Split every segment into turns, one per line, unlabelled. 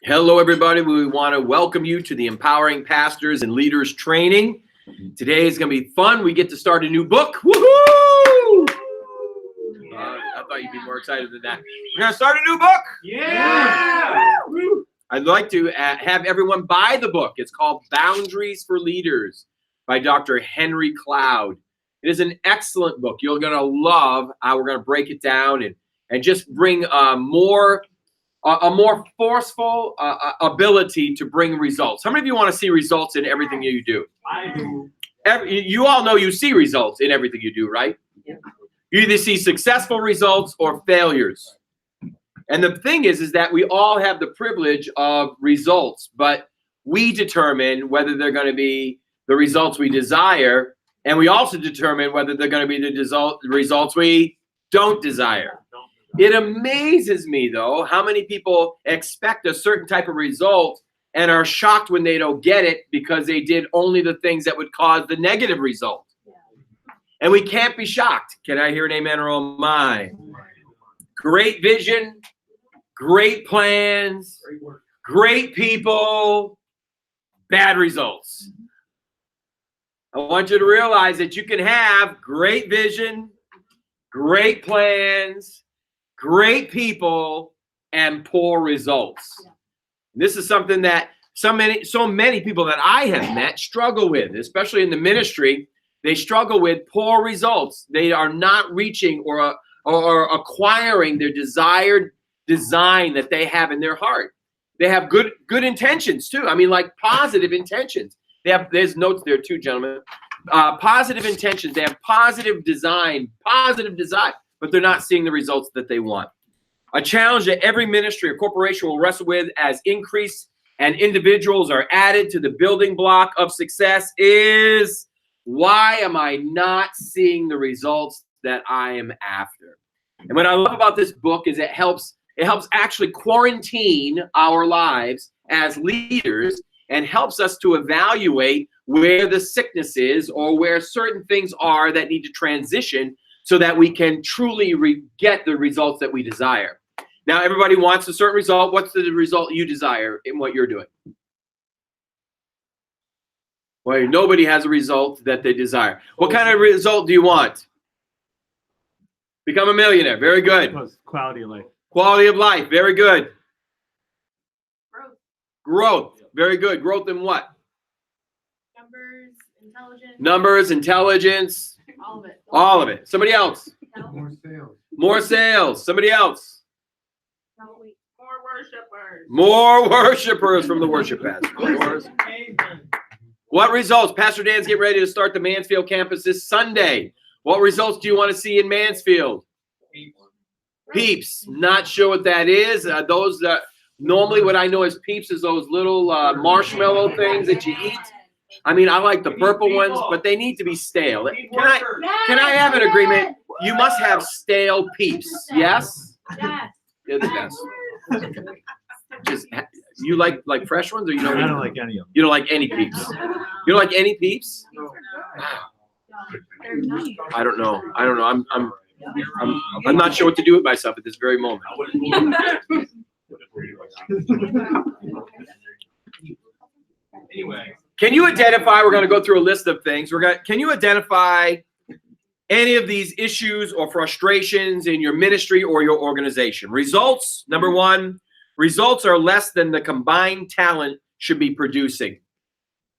Hello, everybody. We want to welcome you to the Empowering Pastors and Leaders Training. Today is going to be fun. We get to start a new book. Woohoo! I thought you'd be more excited than that. We're going to start a new book.
Yeah!
I'd like to have everyone buy the book. It's called Boundaries for Leaders by Dr. Henry Cloud. It is an excellent book. You're going to love how we're going to break it down and just bring a more forceful ability to bring results. How many of you want to see results in everything you do?
I do.
You all know you see results in everything you do, right?
Yeah.
You either see successful results or failures. And the thing is that we all have the privilege of results, but we determine whether they're going to be the results we desire, and we also determine whether they're going to be the results we don't desire. It amazes me, though, how many people expect a certain type of result and are shocked when they don't get it because they did only the things that would cause the negative result. And we can't be shocked. Can I hear an amen or oh my? Great vision, great plans, great people, bad results. I want you to realize that you can have great vision, great plans, great people, and poor results. This is something that so many people that I have met struggle with, especially in the ministry. They struggle with poor results. They are not reaching or acquiring their desired design that they have in their heart. They have good intentions too. I mean, like positive intentions. There's notes there too, gentlemen. Positive intentions. They have positive design, but they're not seeing the results that they want. A challenge that every ministry or corporation will wrestle with as increase and individuals are added to the building block of success is, why am I not seeing the results that I am after? And what I love about this book is it helps actually quarantine our lives as leaders and helps us to evaluate where the sickness is or where certain things are that need to transition so that we can truly get the results that we desire. Now, everybody wants a certain result. What's the result you desire in what you're doing? Well, nobody has a result that they desire. What kind of result do you want? Become a millionaire. Very good.
Quality of life.
Quality of life. Very good.
Growth.
Very good. Growth in what?
Numbers, intelligence.
All of it. Somebody else. More sales. Somebody else. More worshipers from the worship pastor. What results? Pastor Dan's getting ready to start the Mansfield campus this Sunday. What results do you want to see in Mansfield? Peeps. Not sure what that is. Normally what I know as Peeps is those little marshmallow things that you eat. I mean, I like the purple ones, but they need to be stale. Can I have an agreement? You must have stale Peeps. Yes?
Yes.
They're the best. Just you like fresh ones, or you don't?
I don't like any of them.
You don't like any Peeps. You don't like any Peeps? I don't know. I'm not sure what to do with myself at this very moment.
Anyway.
Can you identify? We're going to go through a list of things. Can you identify any of these issues or frustrations in your ministry or your organization? Results. Number one, results are less than the combined talent should be producing.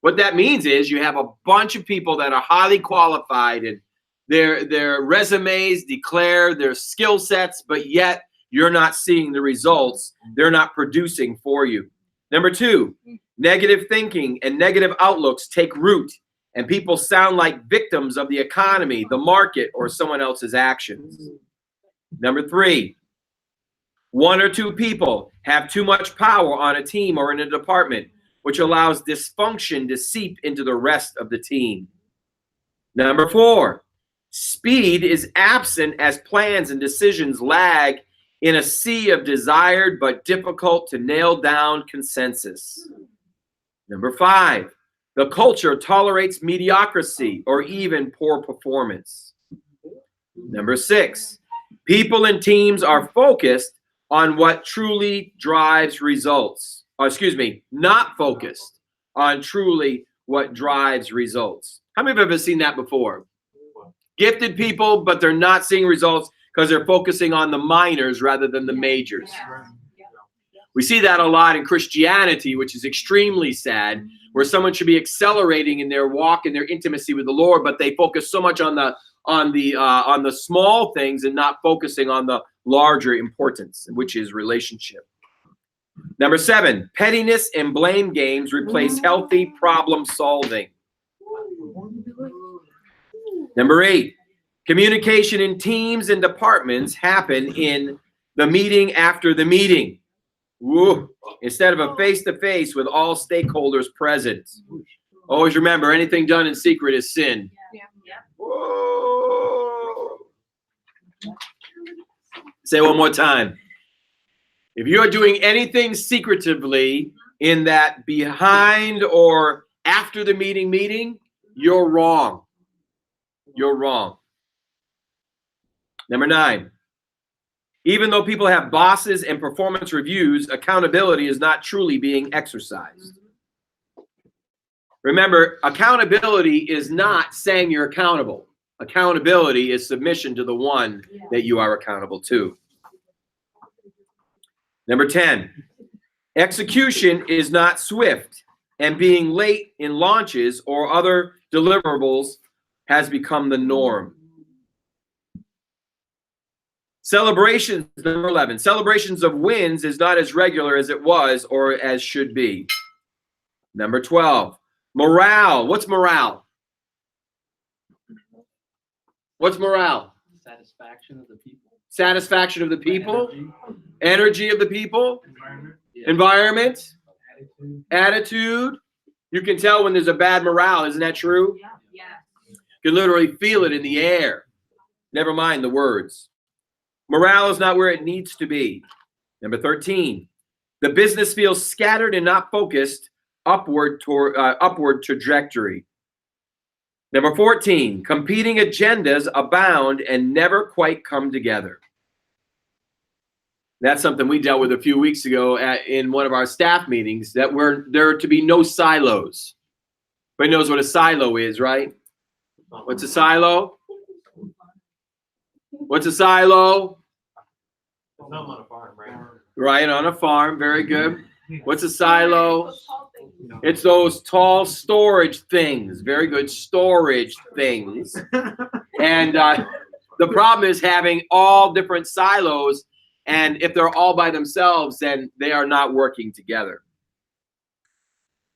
What that means is you have a bunch of people that are highly qualified and their resumes declare their skill sets, but yet you're not seeing the results. They're not producing for you. Number two, negative thinking and negative outlooks take root, and people sound like victims of the economy, the market, or someone else's actions. Number three, one or two people have too much power on a team or in a department, which allows dysfunction to seep into the rest of the team. Number four, speed is absent as plans and decisions lag in a sea of desired but difficult to nail down consensus. Number five, the culture tolerates mediocrity or even poor performance. Number six, people and teams are focused on what truly drives results. not focused on truly what drives results. How many of you have seen that before? Gifted people, but they're not seeing results because they're focusing on the minors rather than the majors. We see that a lot in Christianity, which is extremely sad, where someone should be accelerating in their walk and their intimacy with the Lord, but they focus so much on the small things and not focusing on the larger importance, which is relationship. Number 7, pettiness and blame games replace healthy problem solving. Number 8, communication in teams and departments happen in the meeting after the meeting. Woo. Instead of a face-to-face with all stakeholders present. Always remember, anything done in secret is sin. Whoa. Say it one more time. If you're doing anything secretively in that behind or after the meeting, you're wrong. You're wrong. Number 9. Even though people have bosses and performance reviews, accountability is not truly being exercised. Remember, accountability is not saying you're accountable. Accountability is submission to the one that you are accountable to. Number 10, execution is not swift, and being late in launches or other deliverables has become the norm. Celebrations, number 11, celebrations of wins is not as regular as it was or as should be. Number 12, morale. What's morale? What's morale?
Satisfaction of the people.
Satisfaction of the people. Energy of the people.
Environment.
Environment.
Attitude.
Attitude. You can tell when there's a bad morale. Isn't that true?
Yeah.
You can literally feel it in the air. Never mind the words. Morale is not where it needs to be. Number 13, the business feels scattered and not focused upward trajectory. Number 14, competing agendas abound and never quite come together. That's something we dealt with a few weeks ago in one of our staff meetings, that there are to be no silos. Everybody knows what a silo is, right? What's a silo? What's a silo?
I'm on a farm, right?
Right, on a farm. Very good. What's a silo? It's those tall storage things. Very good, storage things. And the problem is having all different silos, and if they're all by themselves, then they are not working together.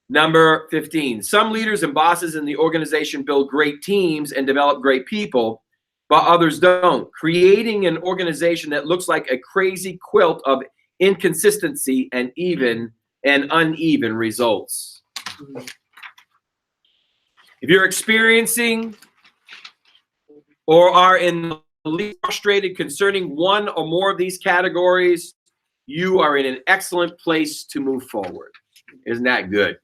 Number 15, some leaders and bosses in the organization build great teams and develop great people, but others don't, creating an organization that looks like a crazy quilt of inconsistency and uneven results. If you're experiencing or are in the least frustrated concerning one or more of these categories, you are in an excellent place to move forward. Isn't that good?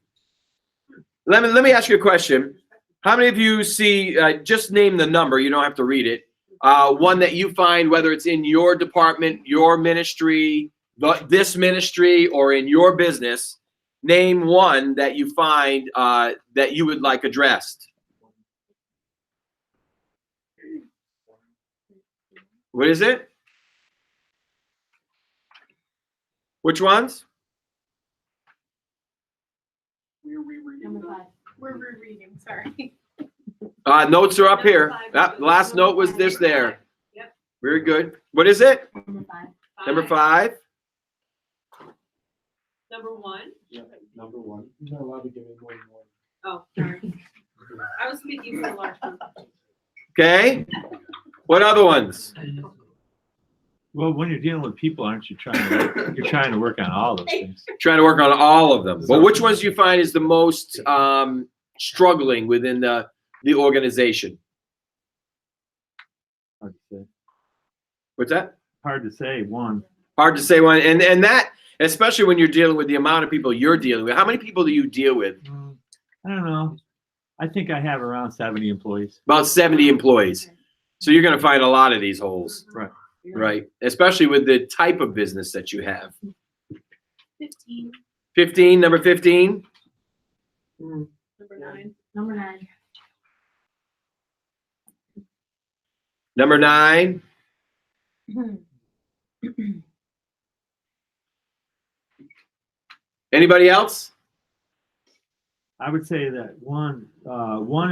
Let me ask you a question. How many of you see, just name the number, you don't have to read it, one that you find, whether it's in your department, your ministry, this ministry, or in your business, name one that you find that you would like addressed. What is it? Which ones?
We're rereading, sorry.
Notes are up here.
Number 5.
That last note was this there.
Yep.
Very good. What is it?
Number 5.
Number 5.
Number 1.
Yeah, number 1. You're not allowed to give me more than one.
Oh, sorry. I was speaking for the large one.
Okay. What other ones?
Well, when you're dealing with people, aren't you you're trying to work on all those things?
Trying to work on all of them. But which ones do you find is the most struggling within the organization?
Hard to say.
What's that?
Hard to say. One.
Hard to say one. And that, especially when you're dealing with the amount of people you're dealing with. How many people do you deal with?
I don't know. I think I have around 70 employees.
About 70 employees. So you're going to find a lot of these holes.
Right.
Right. Especially with the type of business that you have.
15.
15, number 15.
Number 9.
Number 9.
Number 9. Anybody else?
I would say that one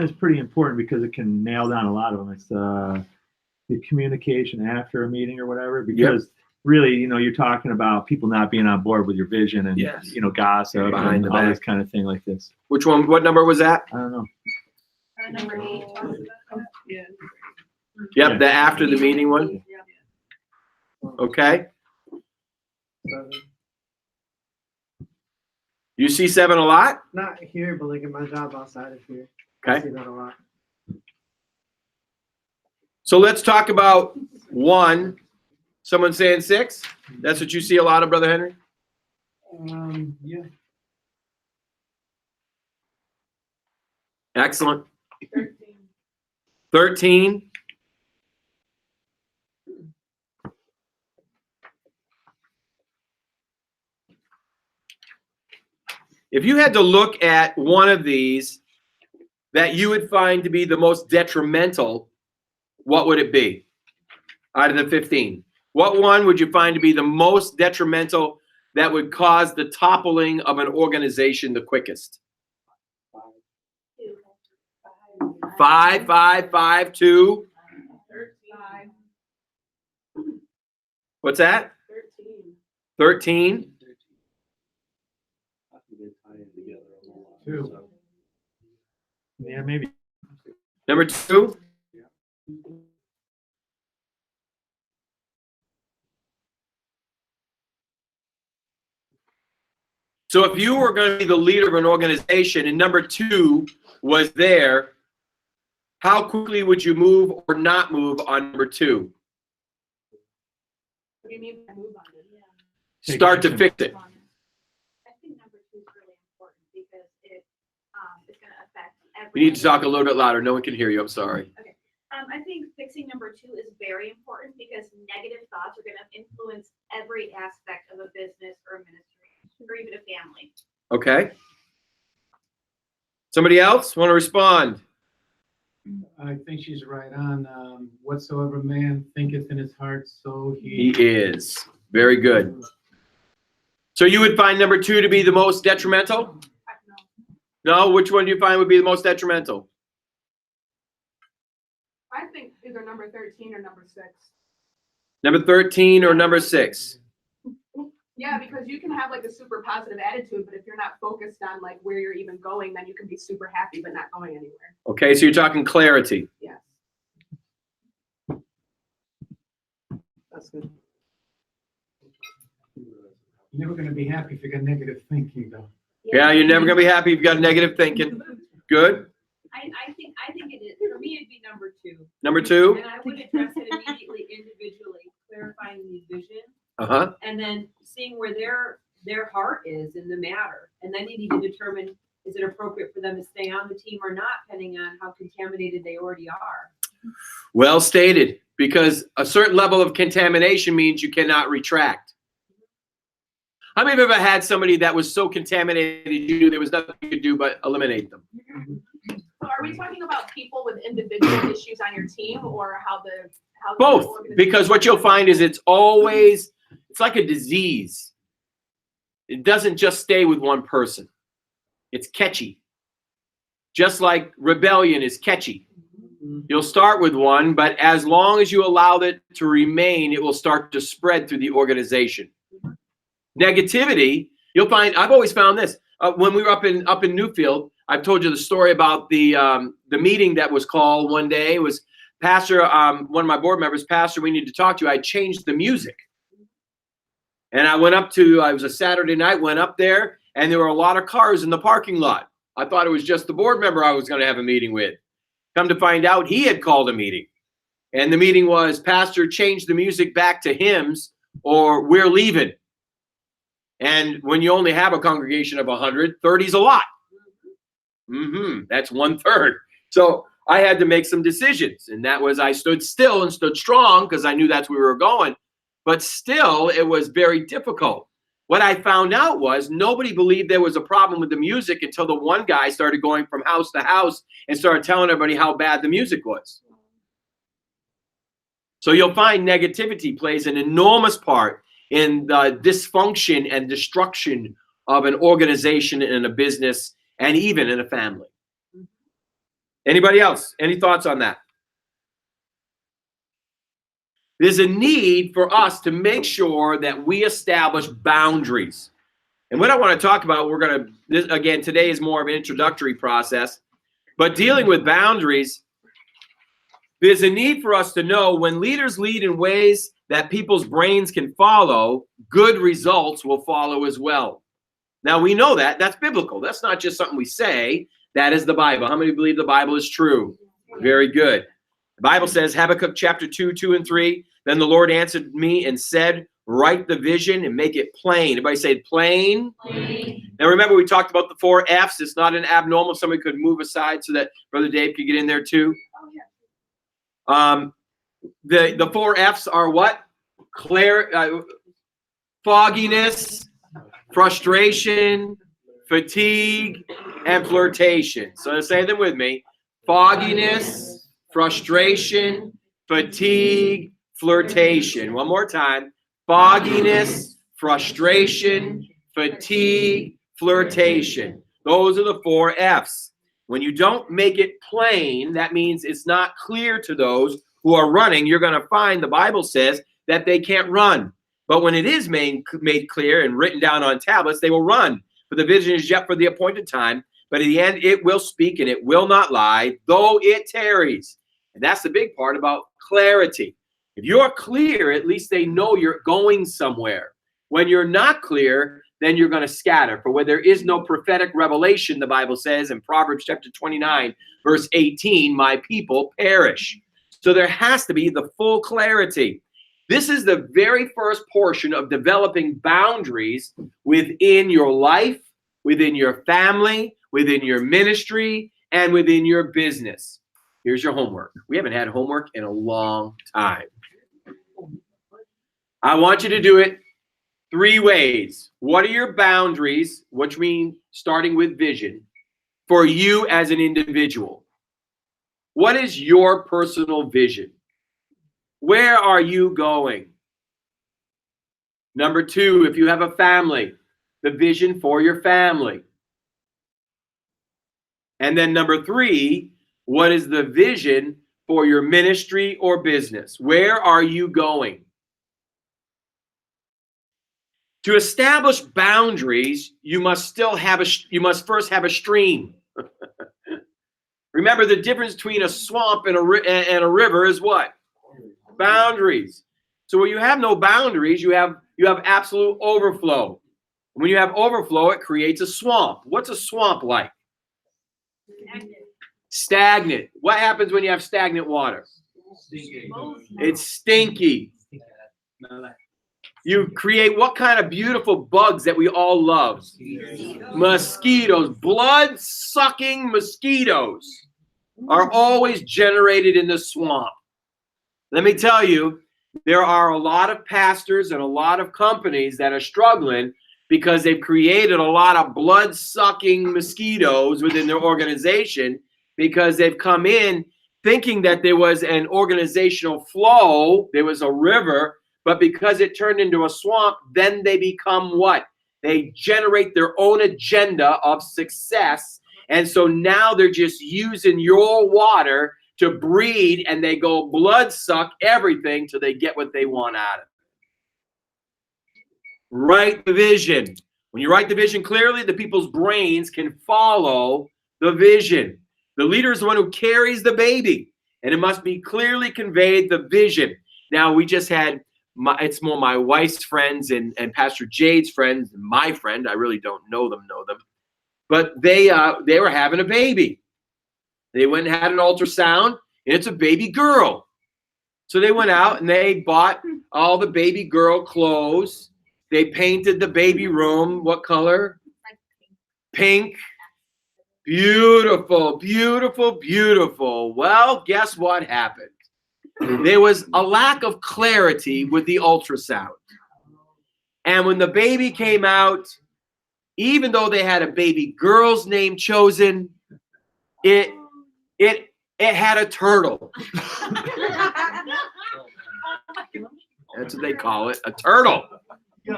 is pretty important because it can nail down a lot of them. It's the communication after a meeting or whatever, because really, you're talking about people not being on board with your vision and,
Yes.
Gossip
Behind
and
the
all
back.
this kind of thing like this.
Which one? What number was that?
I don't know.
Number 8 talks about that. Yeah.
Yep,
Yeah.
the after the meeting one. Okay. You see 7 a lot?
Not here, but like in my job outside of here.
Okay.
I see that a lot.
So let's talk about 1. Someone saying 6? That's what you see a lot of, Brother Henry?
Yeah.
Excellent.
13.
13. If you had to look at one of these that you would find to be the most detrimental, what would it be out of the 15? What one would you find to be the most detrimental that would cause the toppling of an organization the quickest? 5, 5, 5, 2.
13.
What's that?
13.
13.
2. Yeah, maybe.
Number 2. So if you were going to be the leader of an organization and number 2 was there, how quickly would you move or not move on number 2?
What do you mean by move on it?
Take
Start to
action.
fix it.
I think number 2 is really important because it's going to affect every.
You need to talk a little bit louder. No one can hear you. I'm sorry.
I think fixing number 2 is very important because negative thoughts are going to influence every aspect of a business or a ministry or even a family.
Okay. Somebody else want to respond?
I think she's right on. Whatsoever man thinketh in his heart, so
He is. Very good. So you would find number 2 to be the most detrimental? No, which one do you find would be the most detrimental?
I think either number 13 or number 6.
Number 13 or number 6?
Yeah, because you can have like a super positive attitude, but if you're not focused on like where you're even going, then you can be super happy but not going anywhere.
Okay, so you're talking clarity.
Yes.
that's good. You're never going to be happy if you got negative thinking, though.
Yeah, you're never going to be happy if you've got negative thinking. Good.
I think it is. For me, it'd be number 2.
Number 2?
And I would address it immediately, individually, clarifying the vision,
Uh-huh.
and then seeing where their heart is in the matter. And then you need to determine, is it appropriate for them to stay on the team or not, depending on how contaminated they already are.
Well stated, because a certain level of contamination means you cannot retract. How many of you ever had somebody that was so contaminated you knew there was nothing you could do but eliminate them?
So are we talking about people with individual issues on your team or how the
Both,
organization-
because what you'll find is it's like a disease. It doesn't just stay with one person. It's catchy. Just like rebellion is catchy. You'll start with one, but as long as you allow it to remain, it will start to spread through the organization. Negativity, you'll find, I've always found this. When we were up in Newfield, I've told you the story about the meeting that was called one day. It was Pastor, one of my board members, Pastor, we need to talk to you. I changed the music. And I went up to, it was a Saturday night, went up there, and there were a lot of cars in the parking lot. I thought it was just the board member I was going to have a meeting with. Come to find out, he had called a meeting. And the meeting was, Pastor, change the music back to hymns or we're leaving. And when you only have a congregation of 100, 30 is a lot. That's 1/3. So I had to make some decisions. And that was, I stood still and stood strong because I knew that's where we were going. But still, it was very difficult. What I found out was nobody believed there was a problem with the music until the one guy started going from house to house and started telling everybody how bad the music was. So you'll find negativity plays an enormous part in the dysfunction and destruction of an organization and a business and even in a family. Anybody else? Any thoughts on that? There's a need for us to make sure that we establish boundaries. And what I want to talk about, again, today is more of an introductory process, but dealing with boundaries, there's a need for us to know when leaders lead in ways that people's brains can follow, good results will follow as well. Now we know that. That's biblical. That's not just something we say. That is the Bible. How many believe the Bible is true? Very good. The Bible says, Habakkuk chapter 2, 2 and 3, then the Lord answered me and said, write the vision and make it plain. Everybody say plain. Plain. Now remember, we talked about the 4 F's. It's not an abnormal. Somebody could move aside so that Brother Dave could get in there too. The 4 F's are what? Fogginess, frustration, fatigue, and flirtation. So say them with me. Fogginess, frustration, fatigue, flirtation. One more time. Fogginess, frustration, fatigue, flirtation. Those are the 4 F's. When you don't make it plain, that means it's not clear to those who are running. You're going to find the Bible says that they can't run. But when it is made clear and written down on tablets, they will run. For the vision is yet for the appointed time. But in the end, it will speak and it will not lie, though it tarries. And that's the big part about clarity. If you're clear, at least they know you're going somewhere. When you're not clear, then you're going to scatter. For where there is no prophetic revelation, the Bible says in Proverbs chapter 29, verse 18, my people perish. So there has to be the full clarity. This is the very first portion of developing boundaries within your life, within your family, within your ministry, and within your business. Here's your homework. We haven't had homework in a long time. I want you to do it 3 ways. What are your boundaries, which means starting with vision, for you as an individual? What is your personal vision? Where are you going? Number 2, if you have a family, the vision for your family. And then number 3, what is the vision for your ministry or business? Where are you going? To establish boundaries, you must first have a stream. Remember, the difference between a swamp and a river is what? Boundaries. So when you have no boundaries, you have absolute overflow. When you have overflow, it creates a swamp. What's a swamp like? Stagnant. What happens when you have stagnant water?
Stinky.
It's stinky. You create what kind of beautiful bugs that we all love? Mosquitoes. Blood-sucking mosquitoes are always generated in the swamp. Let me tell you, there are a lot of pastors and a lot of companies that are struggling because they've created a lot of blood-sucking mosquitoes within their organization because they've come in thinking that there was an organizational flow, there was a river, but because it turned into a swamp, then they become what? They generate their own agenda of success. And so now they're just using your water to breed, and they go blood suck everything till they get what they want out of it. Write the vision. When you write the vision clearly, the people's brains can follow the vision. The leader is the one who carries the baby, and it must be clearly conveyed the vision. Now, we just had it's more my wife's friends and Pastor Jade's friends and my friend. I really don't know them. But they were having a baby. They went and had an ultrasound, and it's a baby girl. So they went out and they bought all the baby girl clothes. They painted the baby room. What color? Pink. Beautiful, beautiful, beautiful. Well, guess what happened? There was a lack of clarity with the ultrasound. And when the baby came out, even though they had a baby girl's name chosen, it had a turtle. That's what they call it, a turtle.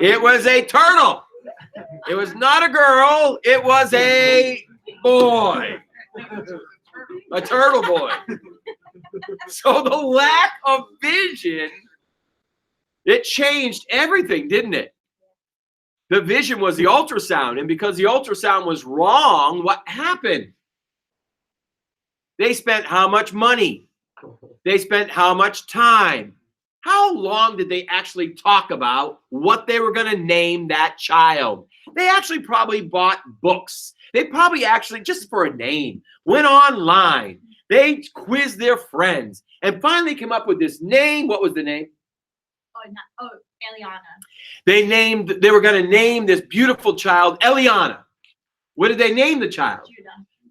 It was a turtle. It was not a girl. It was a boy. A turtle boy. So the lack of vision, it changed everything, didn't it? The vision was the ultrasound. And because the ultrasound was wrong, what happened? They spent how much money? They spent how much time? How long did they actually talk about what they were going to name that child? They actually probably bought books. They probably actually, just for a name, went online. They quizzed their friends and finally came up with this name. What was the name?
Eliana.
They were going to name this beautiful child Eliana. What did they name the child?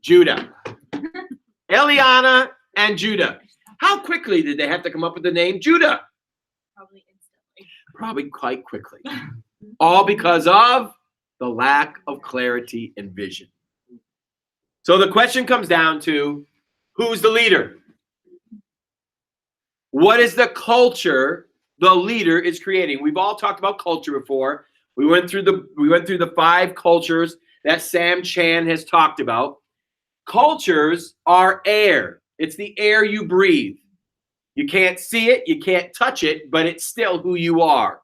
Judah. Eliana and Judah. How quickly did they have to come up with the name Judah?
Probably instantly.
Probably quite quickly. All because of the lack of clarity and vision. So the question comes down to, who's the leader? What is the culture the leader is creating? We've all talked about culture before. We went through the 5 cultures that Sam Chan has talked about. Cultures are air. It's the air you breathe. You can't see it, you can't touch it, but it's still who you are.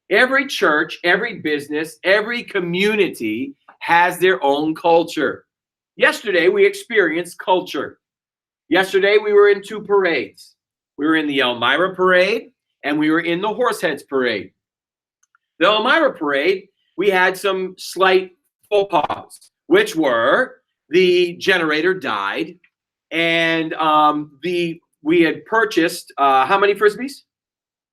Every church, every business, every community has their own culture. Yesterday, we experienced culture. Yesterday, we were in 2 parades. We were in the Elmira parade, and we were in the Horseheads parade. The Elmira parade, we had some slight faux pas, which were the generator died, and we had purchased how many Frisbees?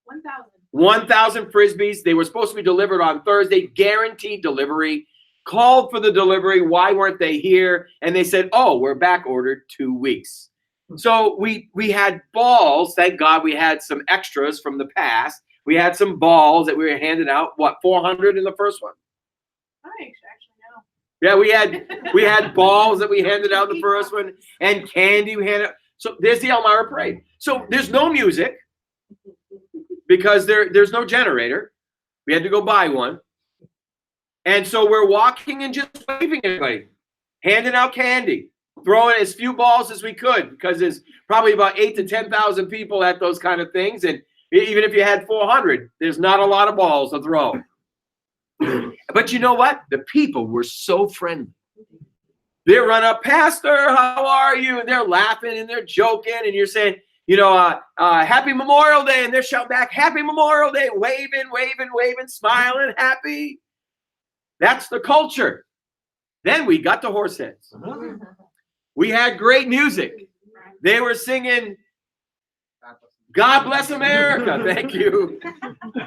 1,000.
1,000 Frisbees. They were supposed to be delivered on Thursday, guaranteed delivery. Called for the delivery. Why weren't they here? And they said, oh, we're back ordered 2 weeks. So we had balls. Thank God we had some extras from the past. We had some balls that we were handing out. What, 400 in the first one?
Nice, actually, no.
Yeah, we had balls that we handed out in the first one, and candy we handed out. So there's the Elmira parade. So there's no music because there's no generator. We had to go buy one. And so we're walking and just waving at everybody, handing out candy, throwing as few balls as we could because there's probably about 8,000 to 10,000 people at those kind of things. And even if you had 400, there's not a lot of balls to throw. But you know what? The people were so friendly. They run up, Pastor, how are you? And they're laughing and they're joking. And you're saying, Happy Memorial Day. And they're shouting back, Happy Memorial Day, waving, smiling, happy. That's the culture. Then we got to Horseheads. We had great music. They were singing, God Bless America. Thank you.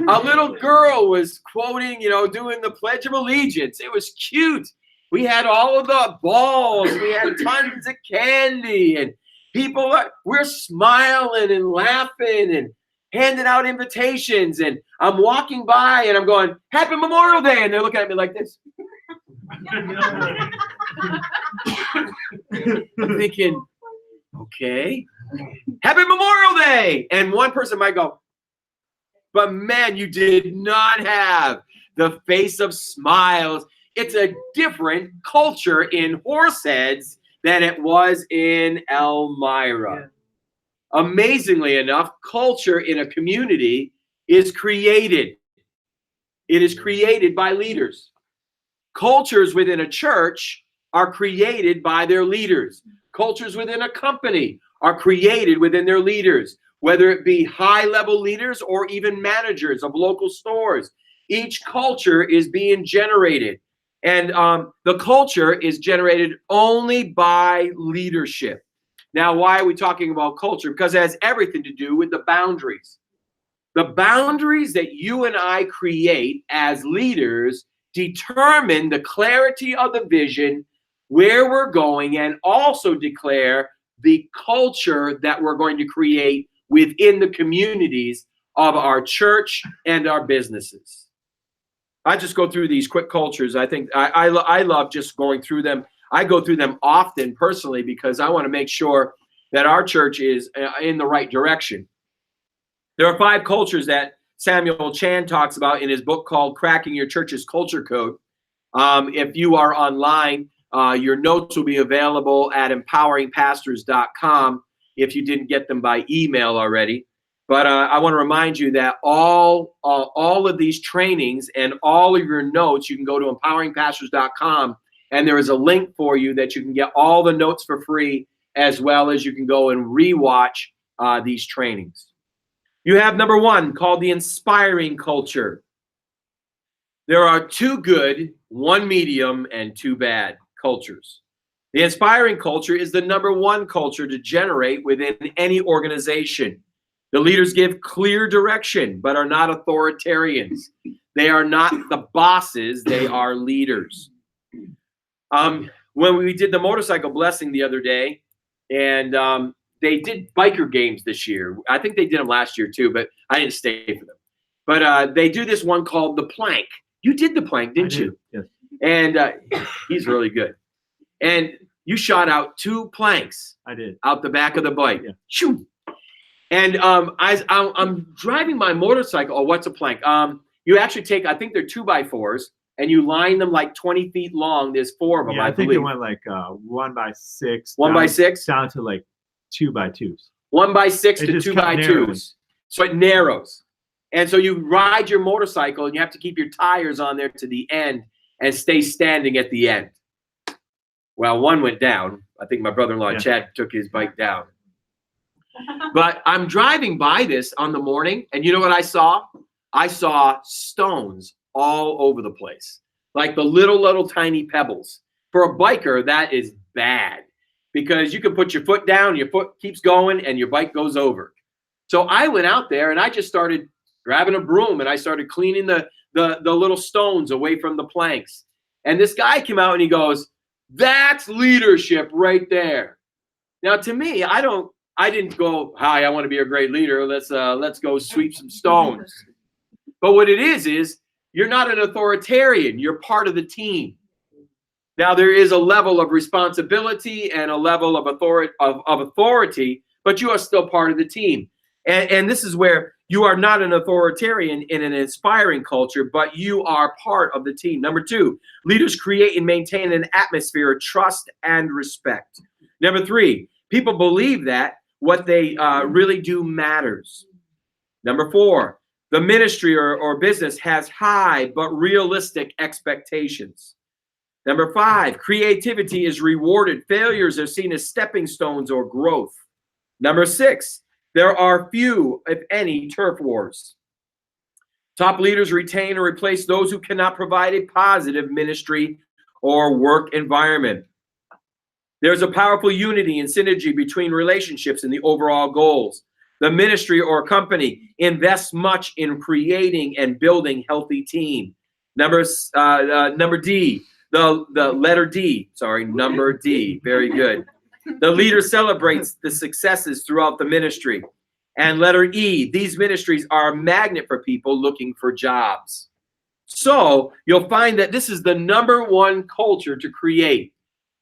A little girl was quoting, doing the Pledge of Allegiance. It was cute. We had all of the balls. We had tons of candy. And people, we're smiling and laughing and handing out invitations. And I'm walking by and I'm going, Happy Memorial Day. And they're looking at me like this. I'm thinking, okay, Happy Memorial Day. And one person might go, but man, you did not have the face of smiles. It's a different culture in Horseheads than it was in Elmira. Yeah. Amazingly enough, culture in a community is created. It is created by leaders. Cultures within a church are created by their leaders. Cultures within a company are created within their leaders, whether it be high-level leaders or even managers of local stores. Each culture is being generated. And the culture is generated only by leadership. Now, why are we talking about culture? Because it has everything to do with the boundaries. The boundaries that you and I create as leaders determine the clarity of the vision, where we're going, and also declare the culture that we're going to create within the communities of our church and our businesses. I just go through these quick cultures. I think I love just going through them. I go through them often personally because I want to make sure that our church is in the right direction. There are 5 cultures that Samuel Chan talks about in his book called Cracking Your Church's Culture Code. If you are online, your notes will be available at empoweringpastors.com if you didn't get them by email already. But I want to remind you that all of these trainings and all of your notes, you can go to empoweringpastors.com, and there is a link for you that you can get all the notes for free, as well as you can go and rewatch these trainings. You have number 1 called the inspiring culture. There are 2 good, 1 medium, and 2 bad cultures. The inspiring culture is the number 1 culture to generate within any organization. The leaders give clear direction, but are not authoritarians. They are not the bosses, they are leaders. When we did the motorcycle blessing the other day, and they did biker games this year. I think they did them last year too, but I didn't stay for them. But they do this one called the plank. You did the plank, didn't you?
Yes.
And he's really good. And you shot out 2 planks.
I did.
Out the back of the bike.
Yeah.
Shoot. And I'm driving my motorcycle. Oh, what's a plank? You actually take, I think they're 2x4s, and you line them like 20 feet long. There's 4 of them,
Yeah,
I
I think
believe.
it went like 1x6.
1x6?
Down to like 2x2s.
1x6
It
to
just cut narrowly.
2x2s. So it narrows. And so you ride your motorcycle, and you have to keep your tires on there to the end and stay standing at the end. Well, one went down. I think my brother-in-law,
Yeah.
Chad, took his bike down. But I'm driving by this on the morning, and you know what I saw? I saw stones all over the place, like the little tiny pebbles. For a biker, that is bad because you can put your foot down, your foot keeps going, and your bike goes over. So I went out there, and I just started grabbing a broom, and I started cleaning the little stones away from the planks. And this guy came out, and he goes, "That's leadership right there." Now, to me, I didn't go, "Hi, I want to be a great leader. Let's go sweep some stones." But what it is you're not an authoritarian. You're part of the team. Now, there is a level of responsibility and a level of authority, but you are still part of the team. And this is where you are not an authoritarian in an inspiring culture, but you are part of the team. Number 2, leaders create and maintain an atmosphere of trust and respect. Number 3, people believe that what they really do matters. Number 4, the ministry or business has high but realistic expectations. Number 5, creativity is rewarded. Failures are seen as stepping stones or growth. Number 6, there are few, if any, turf wars. Top leaders retain or replace those who cannot provide a positive ministry or work environment. There's a powerful unity and synergy between relationships and the overall goals. The ministry or company invests much in creating and building healthy team. Number D, the letter D, sorry, number D, very good. The leader celebrates the successes throughout the ministry. And letter E, these ministries are a magnet for people looking for jobs. So you'll find that this is the number 1 culture to create.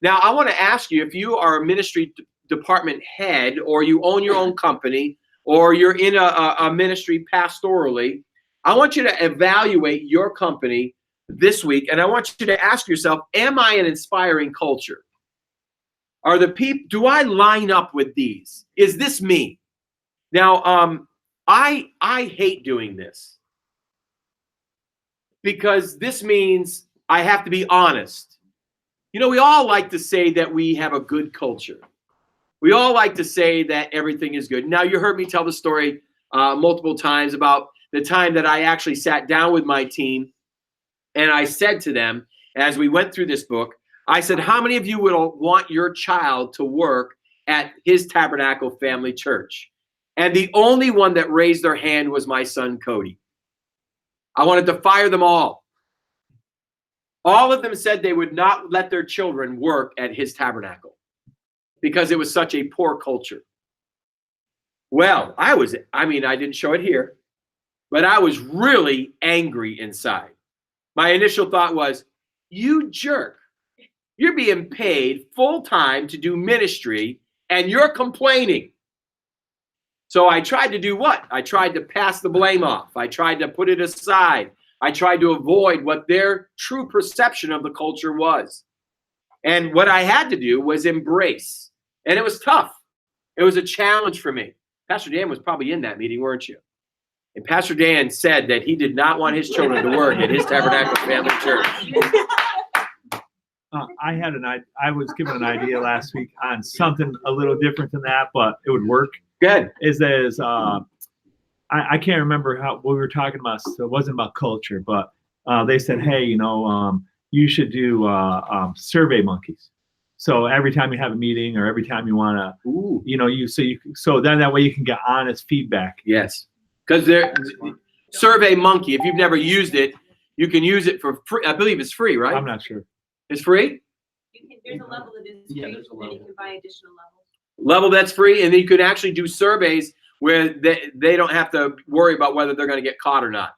Now, I want to ask you, if you are a ministry department head, or you own your own company, or you're in a ministry pastorally, I want you to evaluate your company this week, and I want you to ask yourself, am I an inspiring culture? Are the people, do I line up with these? Is this me? Now, I hate doing this because this means I have to be honest. You know, we all like to say that we have a good culture. We all like to say that everything is good. Now, you heard me tell the story multiple times about the time that I actually sat down with my team and I said to them, as we went through this book, I said, how many of you would want your child to work at His Tabernacle Family Church? And the only one that raised their hand was my son, Cody. I wanted to fire them all. All of them said they would not let their children work at His Tabernacle because it was such a poor culture. Well, I didn't show it here, but I was really angry inside. My initial thought was, you jerk. You're being paid full time to do ministry and you're complaining. So I tried to do what? I tried to pass the blame off. I tried to put it aside. I tried to avoid what their true perception of the culture was. And what I had to do was embrace. And it was tough. It was a challenge for me. Pastor Dan was probably in that meeting, weren't you? And Pastor Dan said that he did not want his children to work at his Tabernacle Family Church.
I was given an idea last week on something a little different than that, but it would work.
Good.
I can't remember what we were talking about. So it wasn't about culture, but they said, hey, you should do survey monkeys. So every time you have a meeting or every time you want to, so then that way you can get honest feedback.
Yes. Because Survey Monkey, if you've never used it, you can use it for free. I believe it's free, right?
I'm not sure.
It's free?
There's a level that is free, and then you can buy additional levels.
Level that's free, and then you can actually do surveys where they don't have to worry about whether they're going to get caught or not.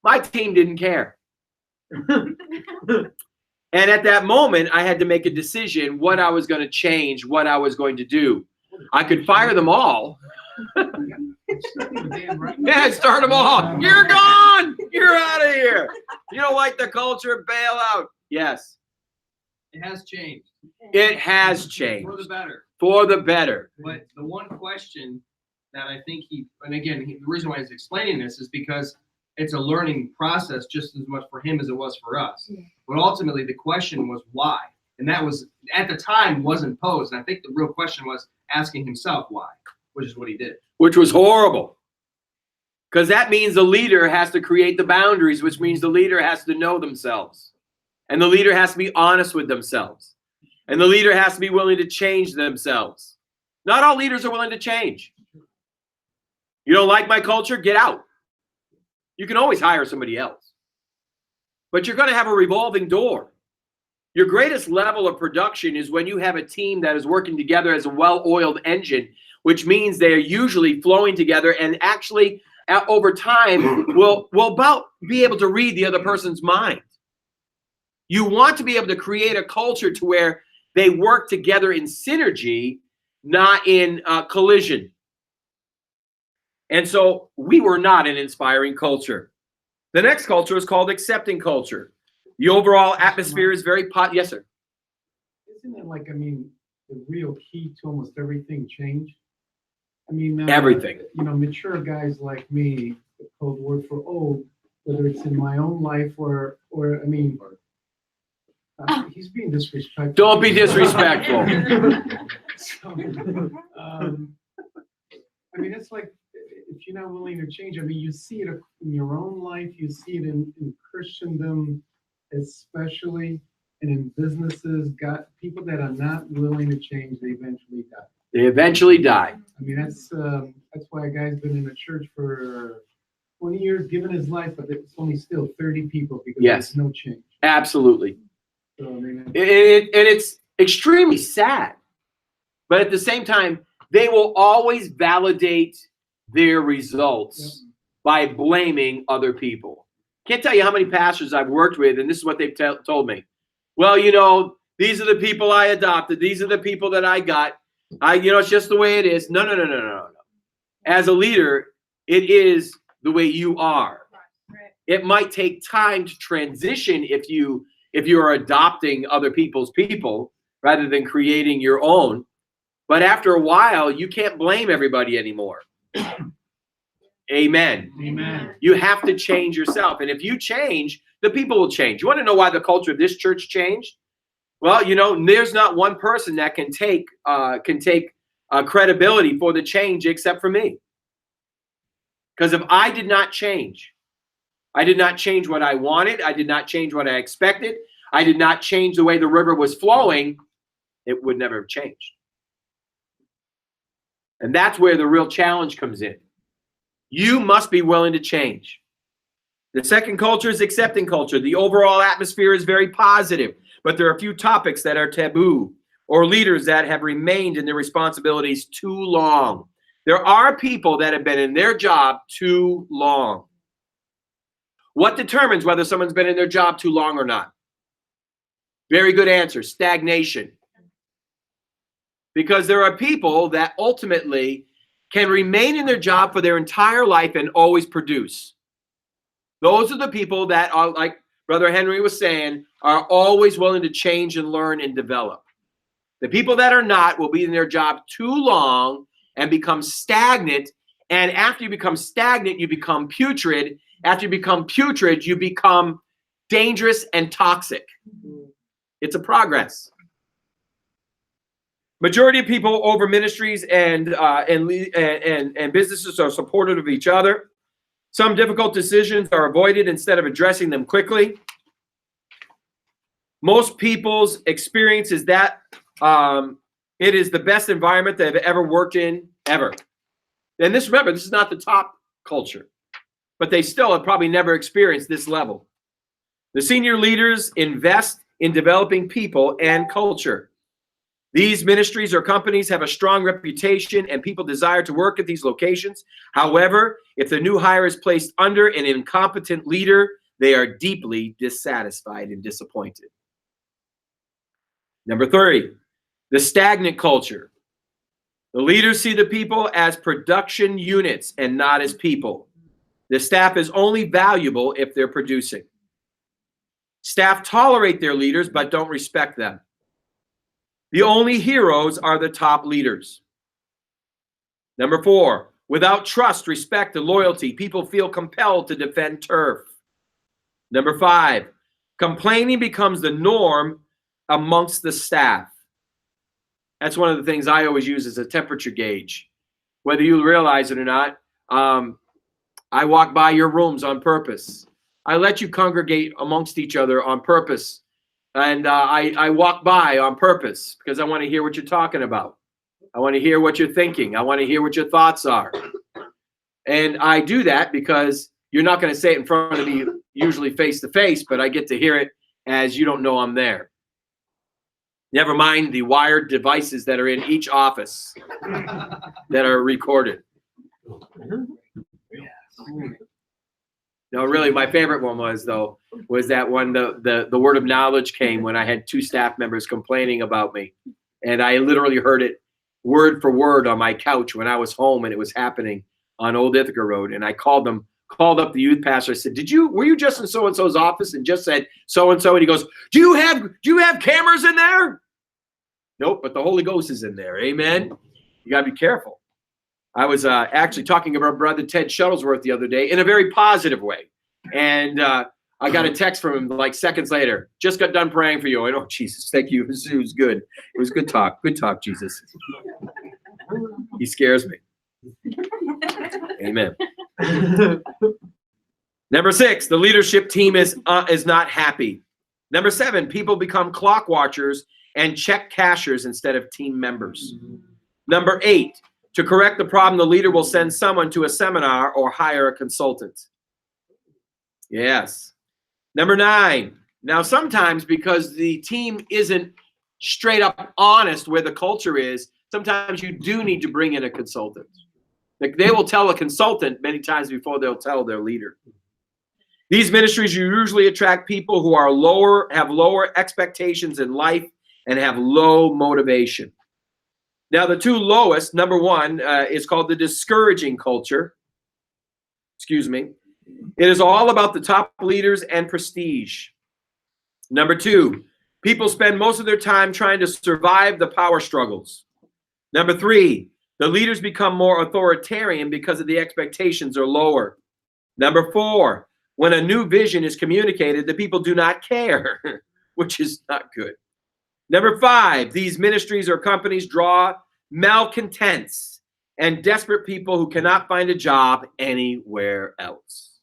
My team didn't care. And at that moment, I had to make a decision what I was going to change, what I was going to do. I could fire them all. Yeah, start them all. You're gone. You're out of here. You don't like the culture, bail out. Yes.
It has changed.
It has changed.
For the better.
For the better.
But the one question that I think the reason why he's explaining this is because it's a learning process just as much for him as it was for us. But ultimately, the question was why? And that was, at the time, wasn't posed. And I think the real question was asking himself why, which is what he did.
Which was horrible. Because that means the leader has to create the boundaries, which means the leader has to know themselves. And the leader has to be honest with themselves. And the leader has to be willing to change themselves. Not all leaders are willing to change. You don't like my culture? Get out. You can always hire somebody else. But you're going to have a revolving door. Your greatest level of production is when you have a team that is working together as a well-oiled engine, which means they are usually flowing together and actually over time will about be able to read the other person's mind. You want to be able to create a culture to where they work together in synergy, not in collision. And so we were not an inspiring culture. The next culture is called accepting culture. The overall atmosphere is very yes, sir.
Isn't it like, the real key to almost everything change?
Everything.
Mature guys like me, the code word for old, whether it's in my own life or he's being disrespectful.
Don't be disrespectful.
It's like, if you're not willing to change, you see it in your own life, you see it in Christendom, especially, and in businesses. People that are not willing to change, they eventually die.
They eventually die.
That's why a guy's been in the church for 20 years, given his life, but it's only still 30 people because there's no change.
Absolutely.
So,
it's extremely sad. But at the same time, they will always validate their results by blaming other people. Can't tell you how many pastors I've worked with, and this is what they've told me. Well, these are the people I adopted. These are the people that I got. It's just the way it is. No. As a leader, it is the way you are.
Right.
It might take time to transition if you're adopting other people's people rather than creating your own. But after a while, you can't blame everybody anymore. Amen.
Amen.
You have to change yourself. And if you change, the people will change. You want to know why the culture of this church changed? Well, there's not one person that can take credibility for the change except for me. Because if I did not change what I wanted, I did not change what I expected, I did not change the way the river was flowing, it would never have changed. And that's where the real challenge comes in. You must be willing to change. The second culture is accepting culture. The overall atmosphere is very positive, but there are a few topics that are taboo or leaders that have remained in their responsibilities too long. There are people that have been in their job too long. What determines whether someone's been in their job too long or not? Very good answer. Stagnation. Because there are people that ultimately can remain in their job for their entire life and always produce. Those are the people that are, like Brother Henry was saying, are always willing to change and learn and develop. The people that are not will be in their job too long and become stagnant. And after you become stagnant, you become putrid. After you become putrid, you become dangerous and toxic. It's a progress. Majority of people over ministries and businesses are supportive of each other. Some difficult decisions are avoided instead of addressing them quickly. Most people's experience is that it is the best environment they've ever worked in, ever. And remember, this is not the top culture, but they still have probably never experienced this level. The senior leaders invest in developing people and culture. These ministries or companies have a strong reputation and people desire to work at these locations. However, if the new hire is placed under an incompetent leader, they are deeply dissatisfied and disappointed. Number 3, the stagnant culture. The leaders see the people as production units and not as people. The staff is only valuable if they're producing. Staff tolerate their leaders but don't respect them. The only heroes are the top leaders. Number 4, without trust, respect, and loyalty, people feel compelled to defend turf. Number 5, complaining becomes the norm amongst the staff. That's one of the things I always use as a temperature gauge. Whether you realize it or not, I walk by your rooms on purpose. I let you congregate amongst each other on purpose. And I walk by on purpose because I want to hear what you're talking about. I want to hear what you're thinking. I want to hear what your thoughts are. And I do that because you're not going to say it in front of me, usually face to face, but I get to hear it as you don't know I'm there. Never mind the wired devices that are in each office that are recorded. No, really, my favorite one was that when the word of knowledge came when I had 2 staff members complaining about me. And I literally heard it word for word on my couch when I was home and it was happening on Old Ithaca Road. And I called up the youth pastor. I said, were you just in so-and-so's office and just said so-and-so? And he goes, do you have cameras in there? Nope, but the Holy Ghost is in there. Amen. You got to be careful. I was actually talking about Brother Ted Shuttlesworth the other day in a very positive way. And I got a text from him like seconds later. Just got done praying for you. I know, Jesus, thank you. It was good. It was good talk. Good talk, Jesus. He scares me. Amen. Number 6, the leadership team is not happy. Number 7, people become clock watchers and check cashers instead of team members. Number 8, to correct the problem, the leader will send someone to a seminar or hire a consultant. Yes. Number 9, now sometimes because the team isn't straight up honest where the culture is, sometimes you do need to bring in a consultant. Like they will tell a consultant many times before they'll tell their leader. These ministries usually attract people who are have lower expectations in life and have low motivation. Now, the 2 lowest, number 1 is called the discouraging culture. Excuse me. It is all about the top leaders and prestige. Number 2, people spend most of their time trying to survive the power struggles. Number 3, the leaders become more authoritarian because of the expectations are lower. Number 4, when a new vision is communicated, the people do not care, which is not good. Number 5, these ministries or companies draw malcontents and desperate people who cannot find a job anywhere else.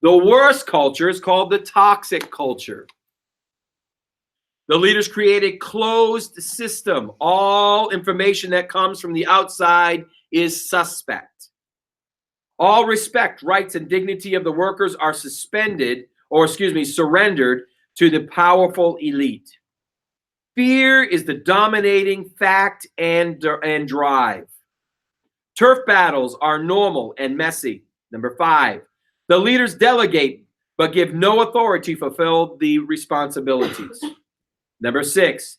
The worst culture is called the toxic culture. The leaders create a closed system. All information that comes from the outside is suspect. All respect, rights, and dignity of the workers are surrendered to the powerful elite. Fear is the dominating fact and drive. Turf battles are normal and messy. Number 5, The leaders delegate, but give no authority to fulfill the responsibilities. Number 6,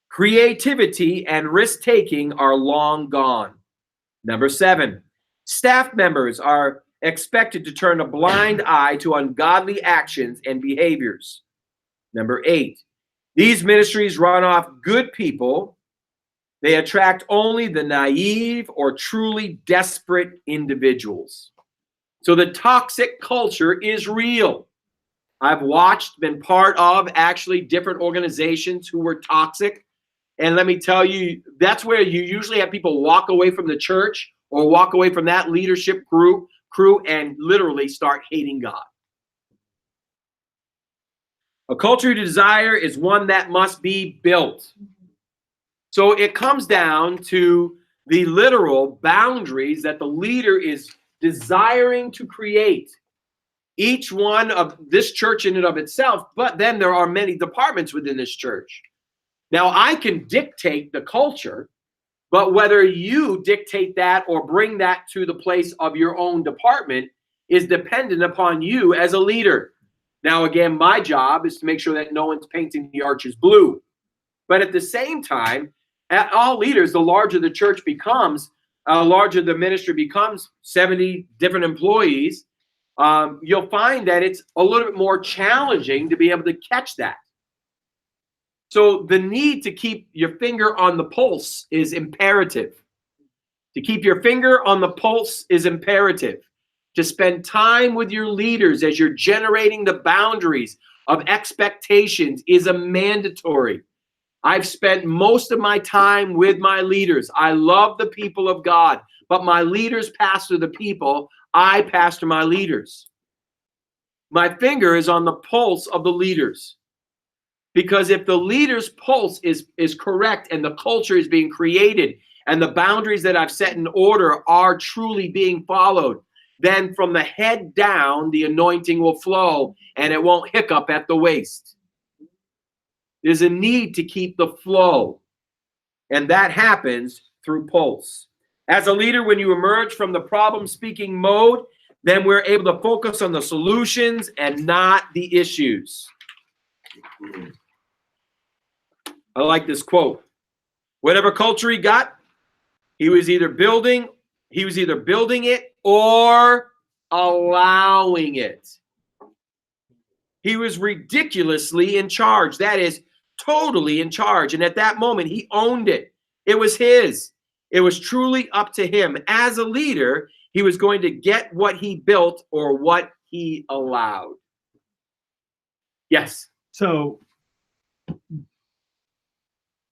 creativity and risk-taking are long gone. Number 7, staff members are expected to turn a blind eye to ungodly actions and behaviors. Number 8, these ministries run off good people. They attract only the naive or truly desperate individuals. So the toxic culture is real. I've watched, been part of actually different organizations who were toxic. And let me tell you, that's where you usually have people walk away from the church or walk away from that leadership crew and literally start hating God. A culture you desire is one that must be built. So it comes down to the literal boundaries that the leader is desiring to create. Each one of this church in and of itself, but then there are many departments within this church. Now, I can dictate the culture, but whether you dictate that or bring that to the place of your own department is dependent upon you as a leader. Now, again, my job is to make sure that no one's painting the arches blue. But at the same time, at all leaders, the larger the church becomes, larger the ministry becomes, 70 different employees, you'll find that it's a little bit more challenging to be able to catch that. So the need to keep your finger on the pulse is imperative. To keep your finger on the pulse is imperative. To spend time with your leaders as you're generating the boundaries of expectations is a mandatory. I've spent most of my time with my leaders. I love the people of God, but my leaders pastor the people. I pastor my leaders. My finger is on the pulse of the leaders. Because if the leader's pulse is correct and the culture is being created and the boundaries that I've set in order are truly being followed, then from the head down, the anointing will flow and it won't hiccup at the waist. There's a need to keep the flow, and that happens through pulse. As a leader, when you emerge from the problem-speaking mode, then we're able to focus on the solutions and not the issues. I like this quote. Whatever culture he got, he was either building it or allowing it. He was ridiculously in charge. That is, totally in charge. And at that moment, he owned it. It was his. It was truly up to him. As a leader, he was going to get what he built or what he allowed. Yes.
So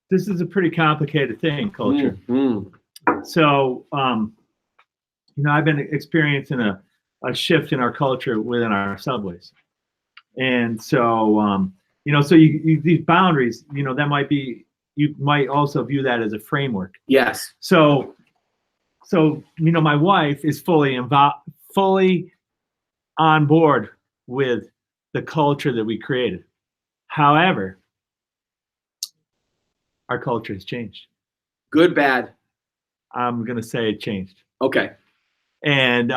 this is a pretty complicated thing, culture.
Mm-hmm.
So, I've been experiencing a shift in our culture within our subways. And so, so you these boundaries, that might be, you might also view that as a framework.
Yes.
So, my wife is fully on board with the culture that we created. However, our culture has changed.
Good, bad.
I'm going to say it changed.
Okay.
And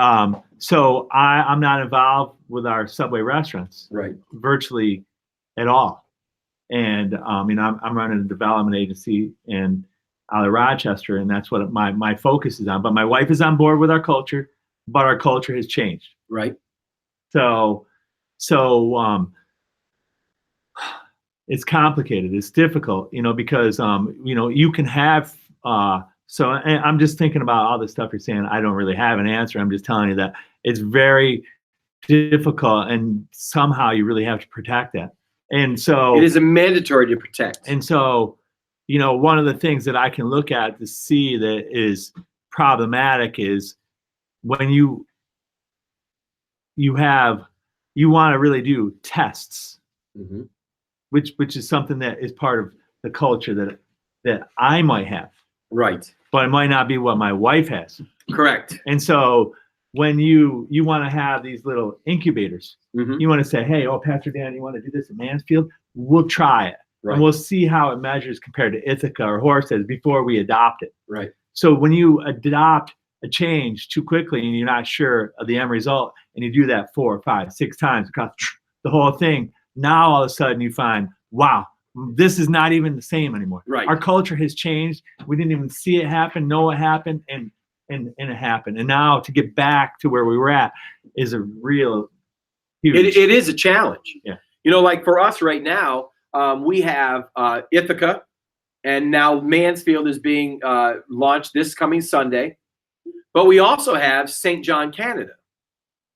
so I'm not involved with our Subway restaurants,
Right.
virtually at all. And I'm running a development agency out of Rochester, and that's what my focus is on. But my wife is on board with our culture, but our culture has changed.
Right.
So it's complicated. It's difficult, because you can have. So I'm just thinking about all the stuff you're saying. I don't really have an answer. I'm just telling you that it's very difficult, and somehow you really have to protect that. And so
it is a mandatory to protect.
And so, one of the things that I can look at to see that is problematic is when you want to really do tests,
Mm-hmm.
which is something that is part of the culture that I might have.
Right.
But it might not be what my wife has.
Correct.
And so when you want to have these little incubators,
Mm-hmm.
you want to say, hey, Pastor Dan, you want to do this at Mansfield? We'll try it.
Right.
And we'll see how it measures compared to Ithaca or Horseheads before we adopt it.
Right.
So when you adopt a change too quickly and you're not sure of the end result, and you do that 4, 5, 6 times, because the whole thing, now all of a sudden you find, wow, this is not even the same anymore.
Right.
Our culture has changed. We didn't even see it happen, know it happened, and it happened. And now to get back to where we were at is a real huge.
It is a challenge.
Yeah.
You know, like for us right now, we have Ithaca, and now Mansfield is being launched this coming Sunday. But we also have St. John, Canada.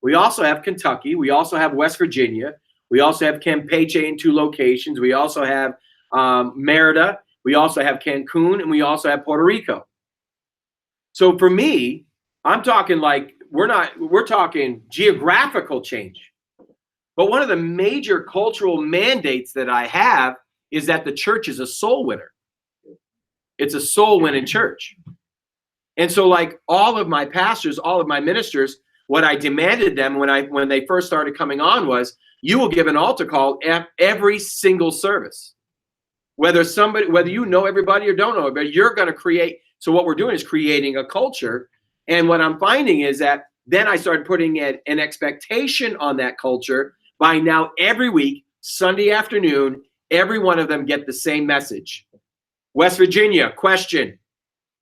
We also have Kentucky. We also have West Virginia. We also have Campeche in 2 locations. We also have Merida. We also have Cancun, and we also have Puerto Rico. So for me, I'm talking like we're talking geographical change. But one of the major cultural mandates that I have is that the church is a soul winner. It's a soul winning church. And so like all of my pastors, all of my ministers, what I demanded them when they first started coming on was, you will give an altar call at every single service. Whether you know everybody or don't know everybody, you're going to create. So what we're doing is creating a culture. And what I'm finding is that then I started putting an expectation on that culture. By now, every week, Sunday afternoon, every one of them get the same message. West Virginia, question.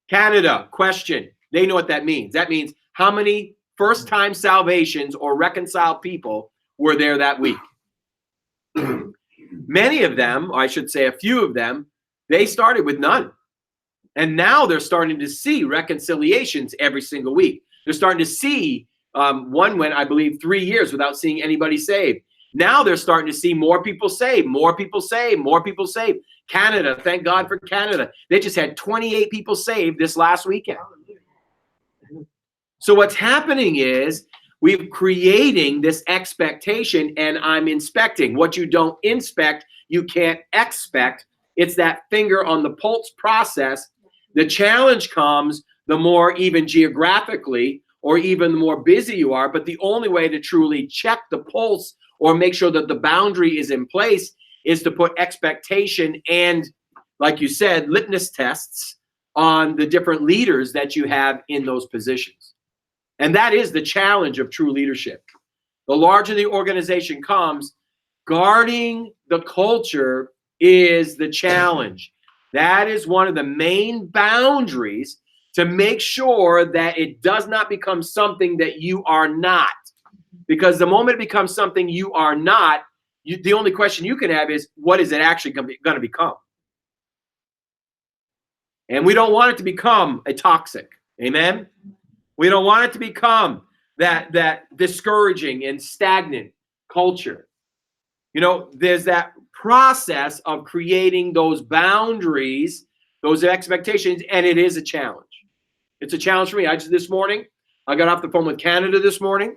Canada, question. They know what that means. That means how many first-time salvations or reconciled people were there that week. Many of them, or I should say a few of them, they started with none. And now they're starting to see reconciliations every single week. They're starting to see, one went, I believe, 3 years without seeing anybody saved. Now they're starting to see more people saved, more people saved, more people saved. Canada, thank God for Canada. They just had 28 people saved this last weekend. So what's happening is we're creating this expectation, and I'm inspecting. What you don't inspect, you can't expect. It's that finger on the pulse process. The challenge comes the more even geographically or even the more busy you are. But the only way to truly check the pulse or make sure that the boundary is in place is to put expectation and, like you said, litmus tests on the different leaders that you have in those positions. And that is the challenge of true leadership. The larger the organization comes, guarding the culture is the challenge. That is one of the main boundaries to make sure that it does not become something that you are not. Because the moment it becomes something you are not, the only question you can have is, what is it actually going to become? And we don't want it to become a toxic. Amen? We don't want it to become that discouraging and stagnant culture. You know, there's that process of creating those boundaries, those expectations, and it is a challenge. It's a challenge for me. This morning, I got off the phone with Canada this morning.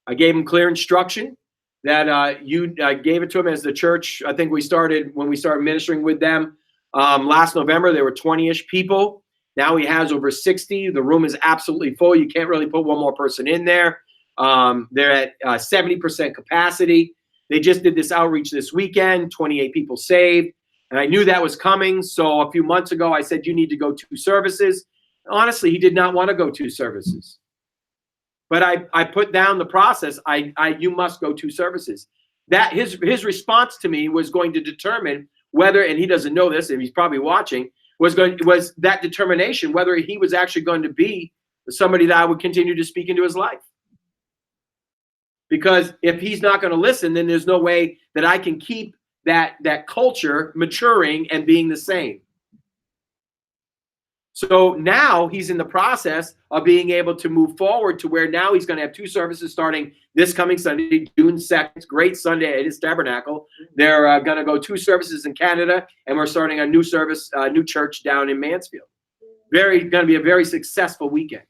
I gave them clear instruction that you gave it to them as the church. I think when we started ministering with them last November, there were 20-ish people. Now he has over 60. The room is absolutely full. You can't really put one more person in there. They're at 70% capacity. They just did this outreach this weekend, 28 people saved. And I knew that was coming. So a few months ago, I said, you need to go 2 services. Honestly, he did not want to go 2 services. But I put down the process. You must go 2 services. That his response to me was going to determine whether, and he doesn't know this, and he's probably watching, was that determination whether he was actually going to be somebody that I would continue to speak into his life. Because if he's not going to listen, then there's no way that I can keep that culture maturing and being the same. So now he's in the process of being able to move forward to where now he's going to have 2 services starting this coming Sunday, June 2nd. Great Sunday at his tabernacle. They're going to go 2 services in Canada, and we're starting a new service, new church down in Mansfield. Going to be a very successful weekend.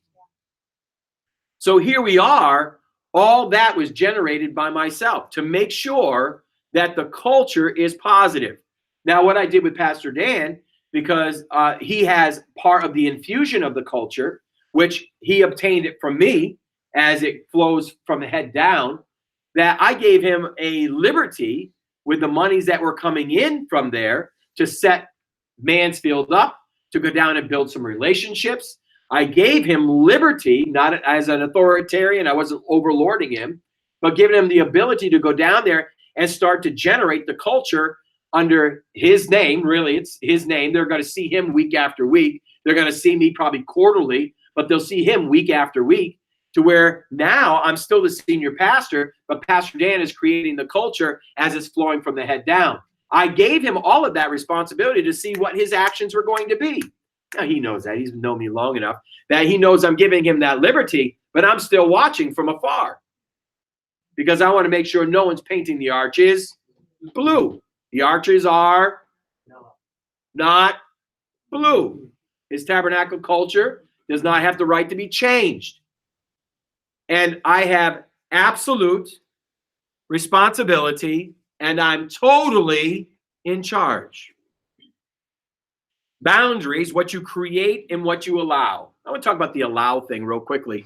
So here we are. All that was generated by myself to make sure that the culture is positive. Now, what I did with Pastor Dan, because he has part of the infusion of the culture, which he obtained it from me as it flows from the head down, that I gave him a liberty with the monies that were coming in from there to set Mansfield up, to go down and build some relationships. I gave him liberty, not as an authoritarian. I wasn't overlording him, but giving him the ability to go down there and start to generate the culture under his name. Really, it's his name. They're going to see him week after week. They're going to see me probably quarterly, but they'll see him week after week, to where now I'm still the senior pastor, but Pastor Dan is creating the culture as it's flowing from the head down. I gave him all of that responsibility to see what his actions were going to be. Now he knows that. He's known me long enough that he knows I'm giving him that liberty, but I'm still watching from afar because I want to make sure no one's painting the arches blue. The arches are not blue. His tabernacle culture does not have the right to be changed. And I have absolute responsibility, and I'm totally in charge. Boundaries, what you create and what you allow. I want to talk about the allow thing real quickly.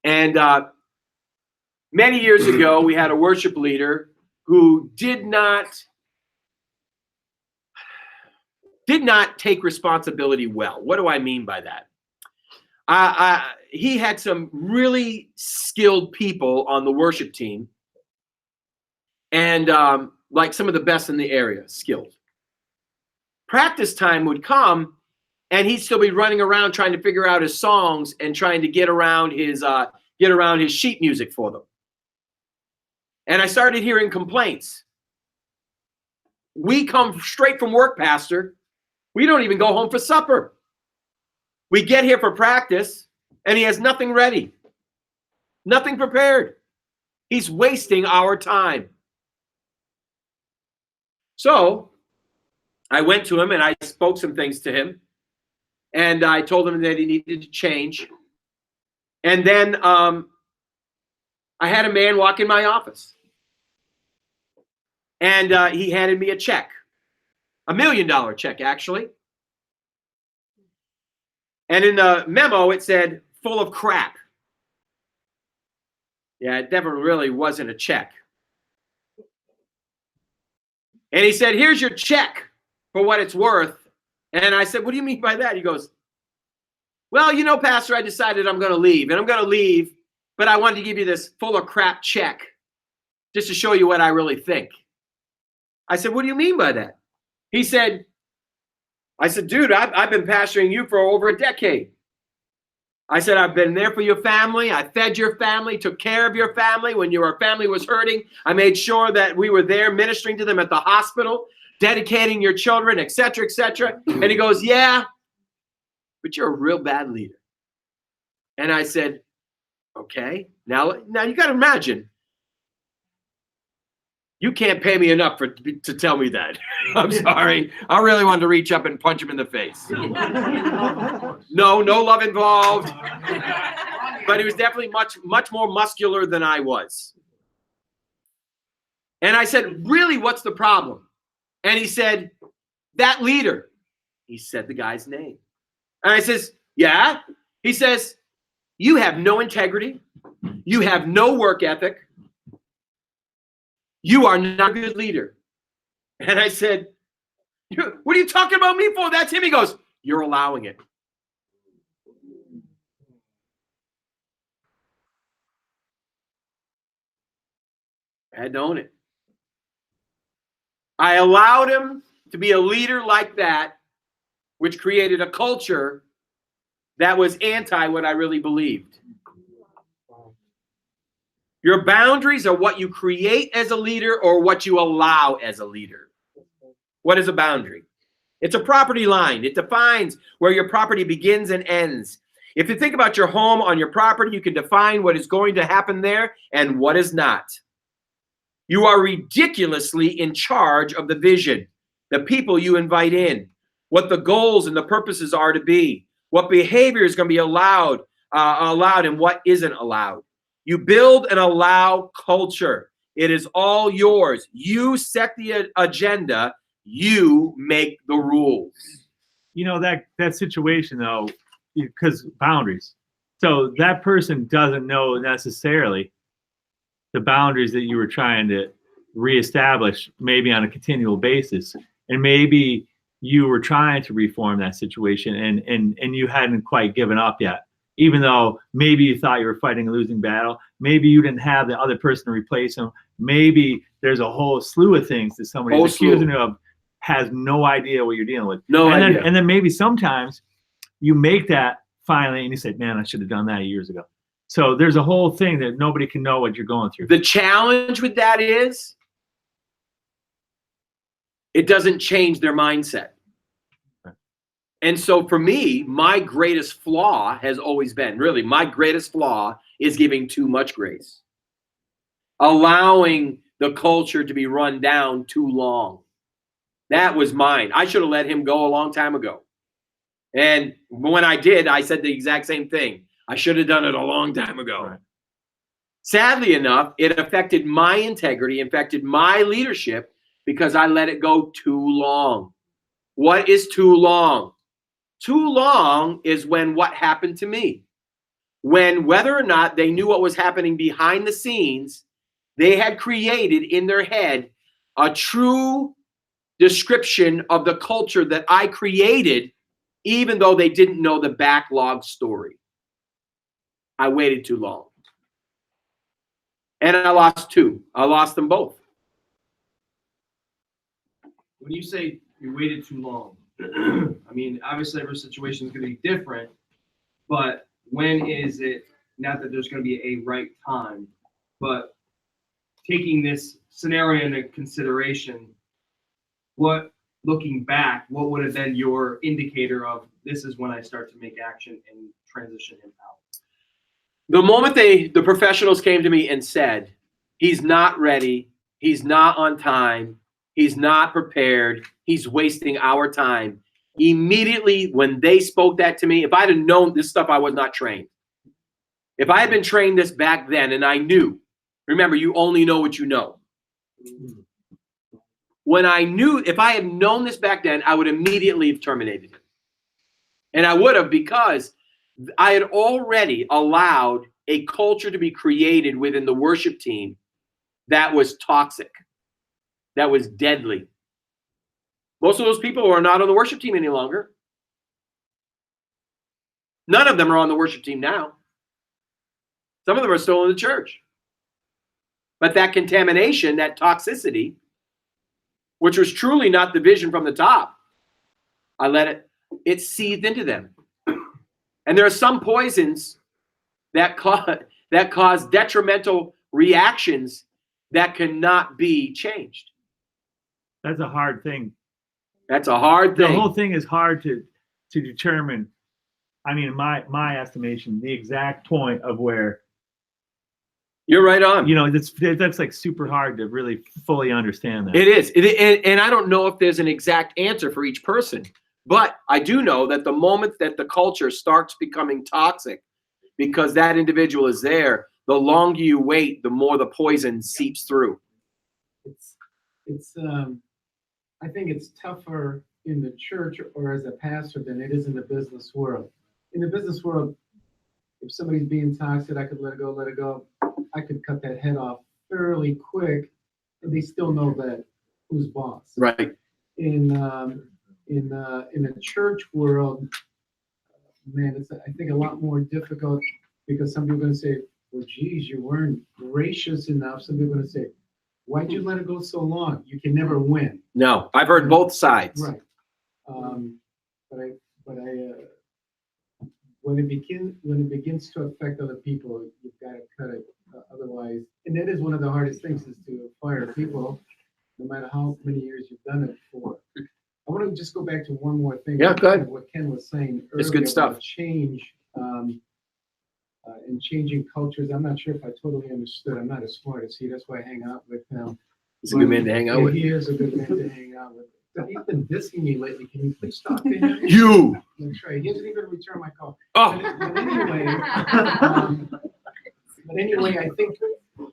And many years ago, we had a worship leader who did not take responsibility well. What do I mean by that? He had some really skilled people on the worship team, and like some of the best in the area, skilled. Practice time would come, and he'd still be running around trying to figure out his songs and trying to get around his sheet music for them. And I started hearing complaints. We come straight from work, Pastor. We don't even go home for supper. We get here for practice, and he has nothing ready, nothing prepared. He's wasting our time. So I went to him, and I spoke some things to him, and I told him that he needed to change. And then I had a man walk in my office, and he handed me a check, $1 million check, actually. And in the memo, it said, full of crap. Yeah, it never really wasn't a check. And he said, here's your check for what it's worth. And I said, what do you mean by that? He goes, well, you know, Pastor, I decided I'm going to leave. And I'm going to leave, but I wanted to give you this full of crap check just to show you what I really think. I said, what do you mean by that? He said, I said, dude, I've been pastoring you for over a decade. I said, I've been there for your family. I fed your family, took care of your family when your family was hurting. I made sure that we were there ministering to them at the hospital, dedicating your children, et cetera, et cetera. And he goes, yeah, but you're a real bad leader. And I said, okay, now you got to imagine. You can't pay me enough to tell me that. I'm sorry. I really wanted to reach up and punch him in the face. No love involved. But he was definitely much more muscular than I was. And I said, really, what's the problem? And he said, that leader. He said the guy's name. And I says, yeah. He says, you have no integrity. You have no work ethic. You are not a good leader. And I said, what are you talking about me for? That's him. He goes, you're allowing it. I had to own it. I allowed him to be a leader like that, which created a culture that was anti what I really believed. Your boundaries are what you create as a leader or what you allow as a leader. What is a boundary? It's a property line. It defines where your property begins and ends. If you think about your home on your property, you can define what is going to happen there and what is not. You are ridiculously in charge of the vision, the people you invite in, what the goals and the purposes are to be, what behavior is going to be allowed and what isn't allowed. You build and allow culture. It is all yours. You set the agenda. You make the rules.
You know, that situation, though, because boundaries. So that person doesn't know necessarily the boundaries that you were trying to reestablish, maybe on a continual basis. And maybe you were trying to reform that situation and you hadn't quite given up yet. Even though maybe you thought you were fighting a losing battle, maybe you didn't have the other person to replace him. Maybe there's a whole slew of things that somebody
Whole
is accusing
slew.
you of has no idea what you're dealing with.
No
and
idea.
and then maybe sometimes you make that finally and you say, man, I should have done that years ago. So there's a whole thing that nobody can know what you're going through.
The challenge with that is it doesn't change their mindset. And so for me, my greatest flaw has always been, really, my greatest flaw is giving too much grace. Allowing the culture to be run down too long. That was mine. I should have let him go a long time ago. And when I did, I said the exact same thing. I should have done it a long time ago.
Right.
Sadly enough, it affected my integrity, affected my leadership because I let it go too long. What is too long? Too long is when what happened to me. When whether or not they knew what was happening behind the scenes, they had created in their head a true description of the culture that I created, even though they didn't know the backlog story. I waited too long. And I lost two. I lost them both.
When you say you waited too long, I mean, obviously every situation is going to be different, but when is it, not that there's going to be a right time, but taking this scenario into consideration, looking back, what would have been your indicator of this is when I start to make action and transition him out?
The moment the professionals came to me and said, he's not ready, he's not on time, he's not prepared, he's wasting our time. Immediately when they spoke that to me, if I'd have known this stuff, I was not trained. If I had been trained this back then and I knew, remember, you only know what you know. When I knew, if I had known this back then, I would immediately have terminated it. And I would have, because I had already allowed a culture to be created within the worship team that was toxic, that was deadly. Most of those people are not on the worship team any longer. None of them are on the worship team now. Some of them are still in the church. But that contamination, that toxicity, which was truly not the vision from the top, I let it seethed into them. And there are some poisons that cause detrimental reactions that cannot be changed.
That's a hard thing.
That's a hard
The
thing.
whole thing is hard to determine. I mean, my estimation, the exact point of where,
You're right on.
you know, that's like super hard to really fully understand that.
It is. And I don't know if there's an exact answer for each person, but I do know that the moment that the culture starts becoming toxic because that individual is there, the longer you wait, the more the poison seeps through.
It's I think it's tougher in the church or as a pastor than it is in the business world. In the business world, if somebody's being toxic, I could let it go. I could cut that head off fairly quick, and they still know that who's boss.
Right.
In the church world, man, it's I think a lot more difficult because some people are going to say, "Well, geez, you weren't gracious enough." Some people are going to say, "Why'd you let it go so long? You can never win."
No, I've heard both sides.
Right. When it begins to affect other people, you've got to cut it. Otherwise, and that is one of the hardest things is to fire people, no matter how many years you've done it for. I want to just go back to one more thing.
Yeah, go ahead.
What Ken was saying earlier.
It's good stuff.
About change and changing cultures. I'm not sure if I totally understood. I'm not as smart as he. That's why I hang out with him.
He's a good man to hang out
Yeah,
with.
He is a good man to hang out with. But he's been dissing me lately. Can you please talk to him?
You.
That's right. He hasn't even returned my call.
Oh,
But anyway, I think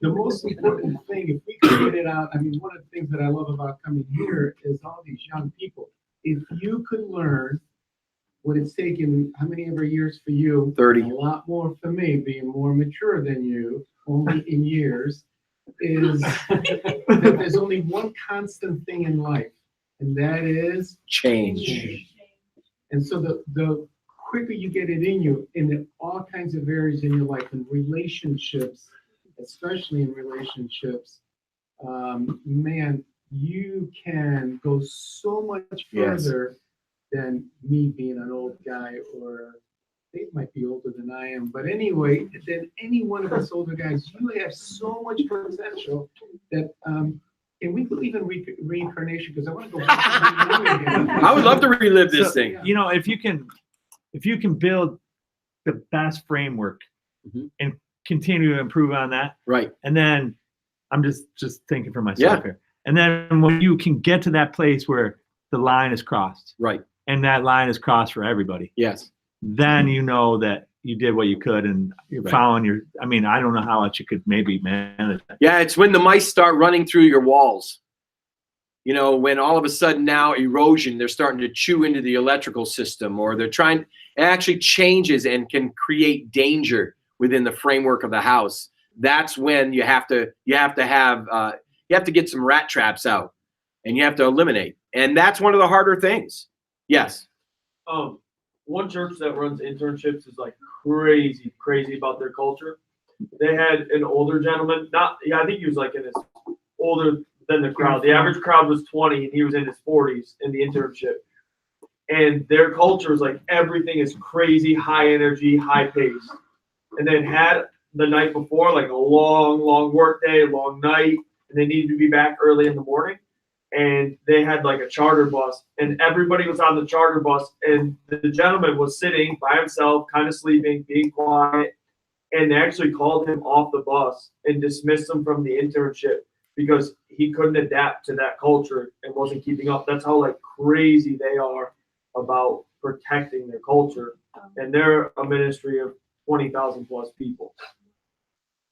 the most important thing, if we could get it out, I mean, one of the things that I love about coming here is all these young people. If you could learn what it's taken, how many ever years for you?
30.
A lot more for me, being more mature than you, only in years, is that there's only one constant thing in life. and that is
Change.
And so the quicker you get it in you, in all kinds of areas in your life, in relationships, especially in relationships, man, you can go so much
Yes.
further than me being an old guy, or they might be older than I am. But anyway, than any one of us older guys, you have so much potential that, and we believe in reincarnation, because I want to go back to the beginning again.
I would love to relive this
So,
thing.
You know, if you can build the best framework
Mhm.
and continue to improve on that,
Right.
and then I'm just thinking for myself
Yeah.
here. And then when you can get to that place where the line is crossed,
Right.
and that line is crossed for everybody,
Yes.
then you know that you did what you could, and you're
Right.
following your. I mean, I don't know how much you could maybe manage that.
Yeah, it's when the mice start running through your walls. You know, when all of a sudden now erosion, they're starting to chew into the electrical system, or they're trying, it actually changes and can create danger within the framework of the house. That's when you have to get some rat traps out, and you have to eliminate. And that's one of the harder things. Yes.
One church that runs internships is like crazy about their culture. They had an older gentleman, I think he was like in his older than the crowd. The average crowd was 20 and he was in his 40s in the internship. And their culture is like everything is crazy, high energy, high pace. And then had the night before like a long work day, long night, and they needed to be back early in the morning. And they had like a charter bus, and everybody was on the charter bus, and the gentleman was sitting by himself, kind of sleeping, being quiet, and they actually called him off the bus and dismissed him from the internship because he couldn't adapt to that culture and wasn't keeping up. That's how like crazy they are about protecting their culture, and they're a ministry of 20,000 plus people.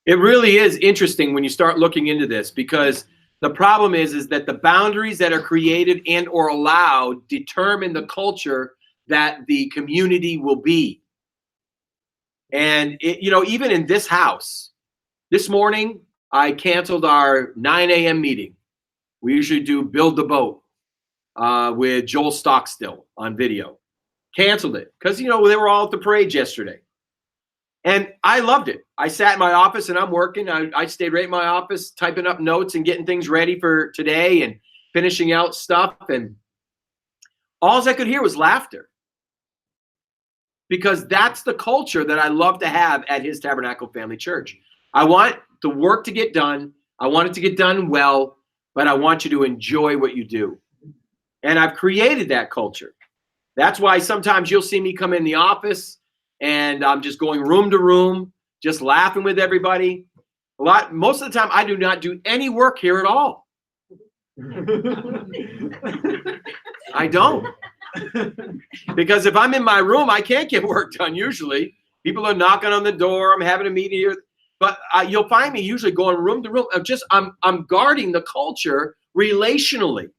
It really is interesting when you start looking into this, because the problem is that the boundaries that are created and or allowed determine the culture that the community will be. And even in this house, this morning, I canceled our 9 a.m. meeting. We usually do Build the Boat with Joel Stockstill on video. Canceled it because, they were all at the parade yesterday. And I loved it. I sat in my office and I'm working. I stayed right in my office, typing up notes and getting things ready for today and finishing out stuff. And all I could hear was laughter. Because that's the culture that I love to have at His Tabernacle Family Church. I want the work to get done. I want it to get done well, but I want you to enjoy what you do. And I've created that culture. That's why sometimes you'll see me come in the office and I'm just going room to room, just laughing with everybody. Most of the time, I do not do any work here at all. I don't. Because if I'm in my room, I can't get work done usually. People are knocking on the door. I'm having a meeting here. But you'll find me usually going room to room. I'm guarding the culture relationally.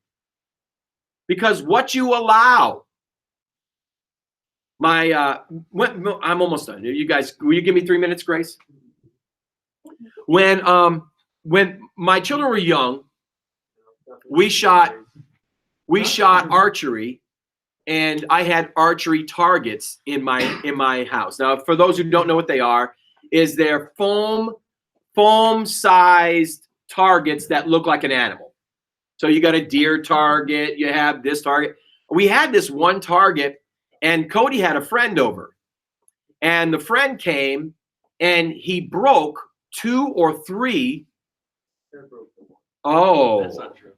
Because what you allow. I'm almost done. You guys, will you give me 3 minutes, Grace? When my children were young, we shot archery, and I had archery targets in my house. Now, for those who don't know what they are, they're foam-sized targets that look like an animal. So you got a deer target, you have this target. We had this one target, and Cody had a friend over, and the friend came and he broke 2 or 3. Oh.
That's not true.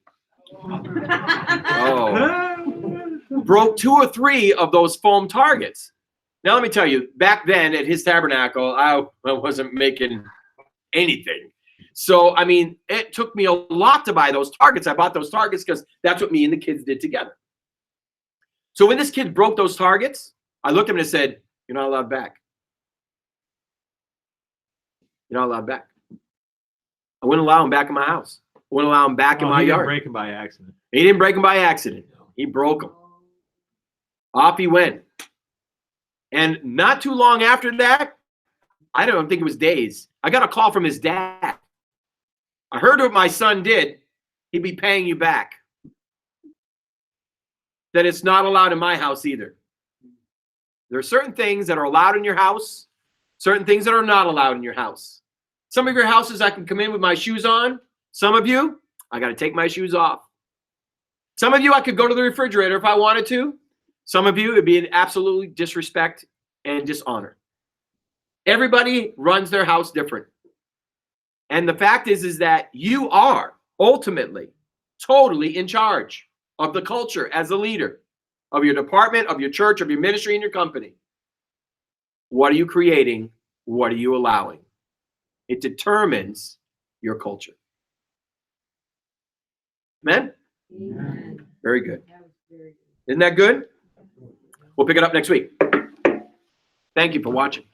Oh. Broke 2 or 3 of those foam targets. Now, let me tell you, back then at His Tabernacle, I wasn't making anything. So, I mean, it took me a lot to buy those targets. I bought those targets because that's what me and the kids did together. So when this kid broke those targets, I looked at him and said, "You're not allowed back. You're not allowed back." I wouldn't allow him back in my house. I wouldn't allow him back in my
He didn't
yard.
break him by accident.
He didn't break them by accident. He broke them. Off he went. And not too long after that, I don't think it was days, I got a call from his dad. "I heard what my son did. He'd be paying you back." then it's not allowed in my house either. There are certain things that are allowed in your house, certain things that are not allowed in your house. Some of your houses I can come in with my shoes on. Some of you, I got to take my shoes off. Some of you, I could go to the refrigerator if I wanted to. Some of you, it'd be an absolutely disrespect and dishonor. Everybody runs their house different. And the fact is that you are ultimately totally in charge of the culture as a leader of your department, of your church, of your ministry, and your company. What are you creating? What are you allowing? It determines your culture. Amen?
Amen.
Very good.
That was very good.
Isn't that good? We'll pick it up next week. Thank you for watching.